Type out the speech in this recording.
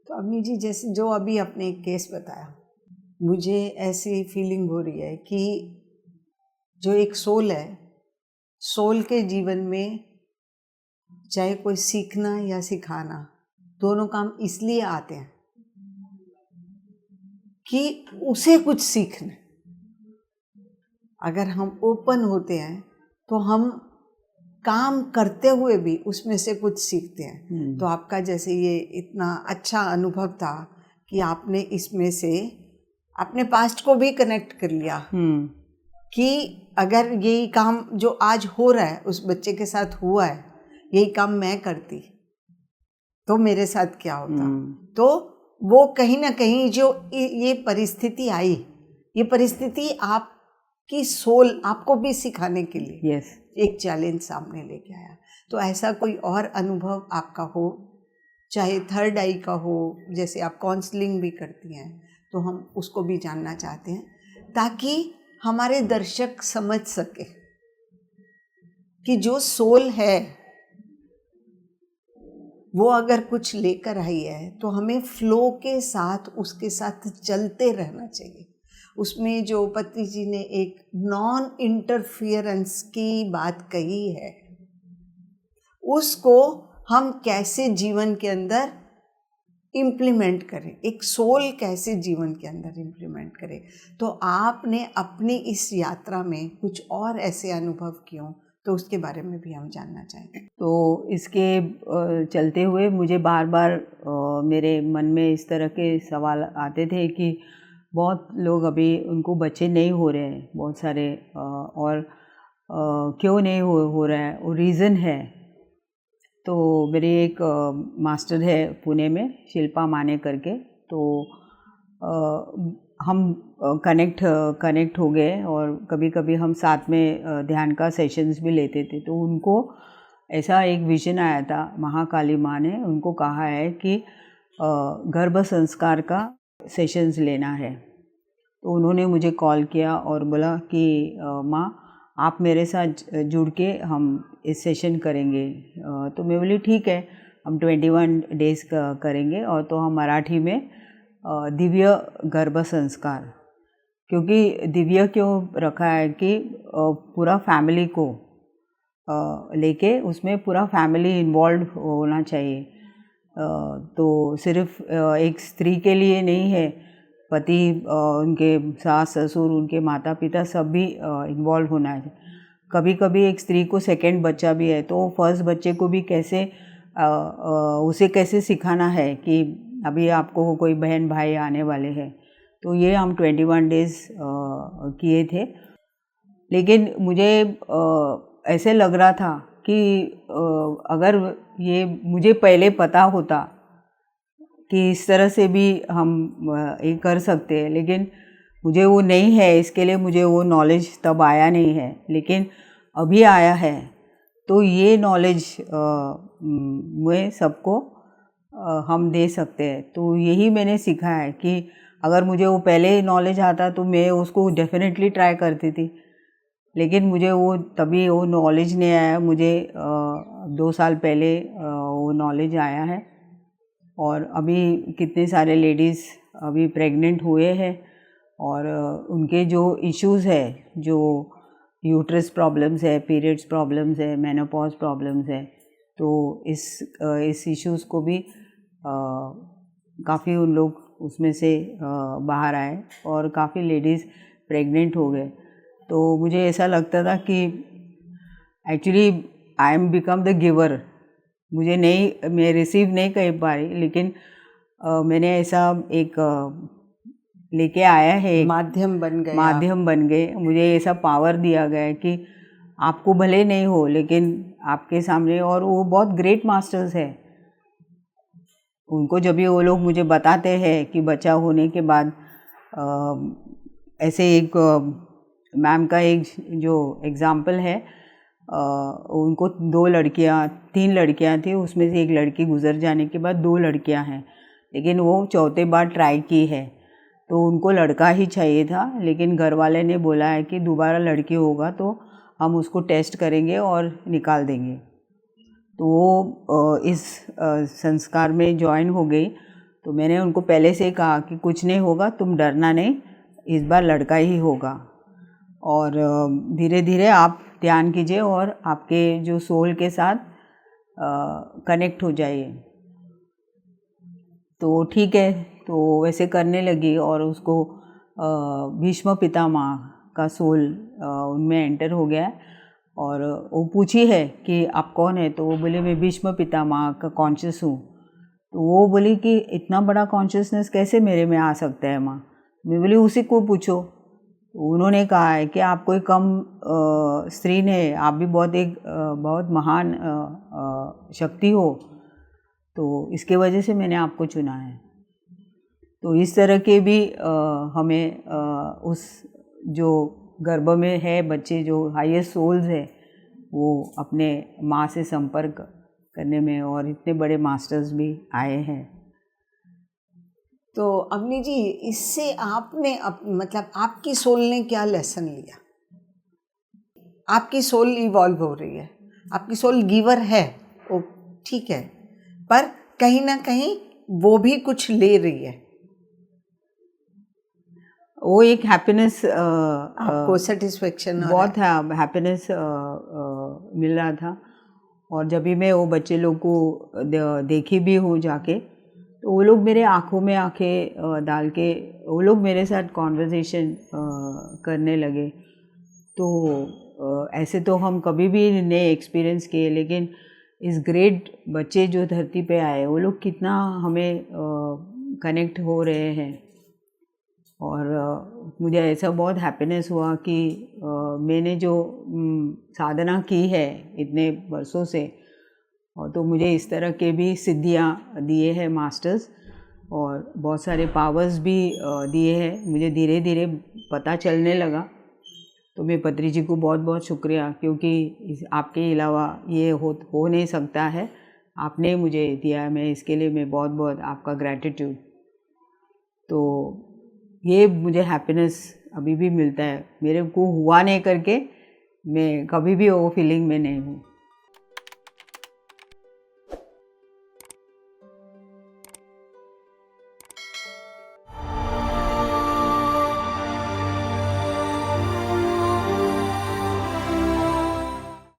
तो अवनी जी, जैसे जो अभी आपने एक केस बताया, मुझे ऐसी फीलिंग हो रही है कि जो एक सोल है, सोल के जीवन में चाहे कोई सीखना या सिखाना, दोनों काम इसलिए आते हैं कि उसे कुछ सीखना। अगर हम ओपन होते हैं तो हम काम करते हुए भी उसमें से कुछ सीखते हैं। तो आपका जैसे ये इतना अच्छा अनुभव था कि आपने इसमें से अपने पास्ट को भी कनेक्ट कर लिया कि अगर यही काम जो आज हो रहा है उस बच्चे के साथ हुआ है, यही काम मैं करती तो मेरे साथ क्या होता। तो वो कहीं ना कहीं जो ये परिस्थिति आई, ये परिस्थिति आपकी सोल आपको भी सिखाने के लिए एक चैलेंज सामने लेके आया। तो ऐसा कोई और अनुभव आपका हो, चाहे थर्ड आई का हो, जैसे आप काउंसलिंग भी करती हैं, तो हम उसको भी जानना चाहते हैं ताकि हमारे दर्शक समझ सके कि जो सोल है वो अगर कुछ लेकर आई है तो हमें फ्लो के साथ उसके साथ चलते रहना चाहिए। उसमें जो पत्नी जी ने एक नॉन इंटरफियरेंस की बात कही है, उसको हम कैसे जीवन के अंदर इम्प्लीमेंट करें, एक सोल कैसे जीवन के अंदर इम्प्लीमेंट करें। तो आपने अपनी इस यात्रा में कुछ और ऐसे अनुभव किए तो उसके बारे में भी हम जानना चाहेंगे। तो इसके चलते हुए मुझे बार बार मेरे मन में इस तरह के सवाल आते थे कि बहुत लोग अभी उनको बच्चे नहीं हो रहे हैं, बहुत सारे, और क्यों नहीं हो रहा है, वो रीज़न है। तो मेरी एक मास्टर है पुणे में, शिल्पा माने करके, तो हम कनेक्ट हो गए और कभी कभी हम साथ में ध्यान का सेशंस भी लेते थे। तो उनको ऐसा एक विजन आया था, महाकाली माँ ने उनको कहा है कि गर्भ संस्कार का सेशंस लेना है। तो उन्होंने मुझे कॉल किया और बोला कि माँ आप मेरे साथ जुड़ के हम इस सेशन करेंगे। तो मैं बोली ठीक है, हम 21 डेज़ करेंगे। और तो हम मराठी में दिव्य गर्भ संस्कार, क्योंकि दिव्य क्यों रखा है कि पूरा फैमिली को लेके उसमें पूरा फैमिली इन्वॉल्व होना चाहिए। तो सिर्फ एक स्त्री के लिए नहीं है, पति, उनके सास ससुर, उनके माता पिता सब भी इन्वॉल्व होना है। कभी कभी एक स्त्री को सेकंड बच्चा भी है तो फर्स्ट बच्चे को भी कैसे उसे कैसे सिखाना है कि अभी आपको कोई बहन भाई आने वाले हैं। तो ये हम 21 डेज़ किए थे। लेकिन मुझे ऐसे लग रहा था कि अगर ये मुझे पहले पता होता कि इस तरह से भी हम ये कर सकते हैं, लेकिन मुझे वो नहीं है, इसके लिए मुझे वो नॉलेज तब आया नहीं है, लेकिन अभी आया है। तो ये नॉलेज में सबको हम दे सकते हैं। तो यही मैंने सीखा है कि अगर मुझे वो पहले नॉलेज आता तो मैं उसको डेफिनेटली ट्राई करती थी, लेकिन मुझे वो तभी वो नॉलेज नहीं आया। मुझे 2 साल पहले वो नॉलेज आया है। और अभी कितने सारे लेडीज़ अभी प्रेग्नेंट हुए हैं और उनके जो इश्यूज़ है, जो यूट्रस प्रॉब्लम्स है, पीरियड्स प्रॉब्लम्स है, मेनोपॉज प्रॉब्लम्स है, तो इस इश्यूज़ को भी काफ़ी उन लोग उसमें से बाहर आए और काफ़ी लेडीज़ प्रेग्नेंट हो गए। तो मुझे ऐसा लगता था कि actually I am become the giver. मैं रिसीव नहीं कर पा रही, लेकिन मैंने ऐसा एक लेके आया है, माध्यम बन गए। मुझे ऐसा पावर दिया गया है कि आपको भले नहीं हो, लेकिन आपके सामने, और वो बहुत ग्रेट मास्टर्स है। उनको जब भी वो लोग मुझे बताते हैं कि बच्चा होने के बाद ऐसे एक मैम का एक जो एग्ज़ाम्पल है, उनको 3 लड़कियां थी, उसमें से एक लड़की गुजर जाने के बाद 2 लड़कियां हैं, लेकिन वो चौथे बार ट्राई की है। तो उनको लड़का ही चाहिए था, लेकिन घर वाले ने बोला है कि दोबारा लड़की होगा तो हम उसको टेस्ट करेंगे और निकाल देंगे। तो वो इस संस्कार में ज्वाइन हो गई। तो मैंने उनको पहले से ही कहा कि कुछ नहीं होगा, तुम डरना नहीं, इस बार लड़का ही होगा। और धीरे धीरे आप ध्यान कीजिए और आपके जो सोल के साथ कनेक्ट हो जाइए। तो ठीक है, तो वैसे करने लगी और उसको भीष्म पितामह का सोल उनमें एंटर हो गया। और वो पूछी है कि आप कौन है, तो वो बोले मैं भीष्म पितामह का कॉन्शियस हूँ। तो वो बोली कि इतना बड़ा कॉन्शियसनेस कैसे मेरे में आ सकता है माँ। मैं बोली उसी को पूछो। उन्होंने कहा है कि आप कोई कम स्त्री नहीं, आप भी बहुत महान शक्ति हो, तो इसके वजह से मैंने आपको चुना है। तो इस तरह के भी हमें उस जो गर्भ में है बच्चे, जो हाईएस्ट सोल्स है, वो अपने माँ से संपर्क करने में, और इतने बड़े मास्टर्स भी आए हैं। तो अवनी जी, इससे आपने मतलब आपकी सोल ने क्या लेसन लिया? आपकी सोल इवॉल्व हो रही है, आपकी सोल गिवर है, वो ठीक है, पर कहीं ना कहीं वो भी कुछ ले रही है। वो एक हैप्पीनेस, आपको सेटिस्फेक्शन, बहुत हैप्पीनेस मिल रहा था। और जब भी मैं वो बच्चे लोग को देखी भी हूँ जाके, तो वो लोग मेरे आँखों में आँखें डाल के वो लोग मेरे साथ कॉन्वर्सेशन करने लगे। तो ऐसे तो हम कभी भी नहीं एक्सपीरियंस किए, लेकिन इस ग्रेट बच्चे जो धरती पे आए, वो लोग कितना हमें कनेक्ट हो रहे हैं। और मुझे ऐसा बहुत हैप्पीनेस हुआ कि मैंने जो साधना की है इतने वर्षों से, और तो मुझे इस तरह के भी सिद्धियाँ दिए हैं मास्टर्स, और बहुत सारे पावर्स भी दिए हैं। मुझे धीरे धीरे पता चलने लगा। तो मैं पत्री जी को बहुत बहुत शुक्रिया, क्योंकि आपके अलावा ये हो नहीं सकता है। आपने मुझे दिया, मैं इसके लिए मैं बहुत बहुत आपका ग्रैटिट्यूड। तो ये मुझे हैप्पीनेस अभी भी मिलता है। मेरे को हुआ नहीं करके मैं कभी भी वो फीलिंग में नहीं हूँ।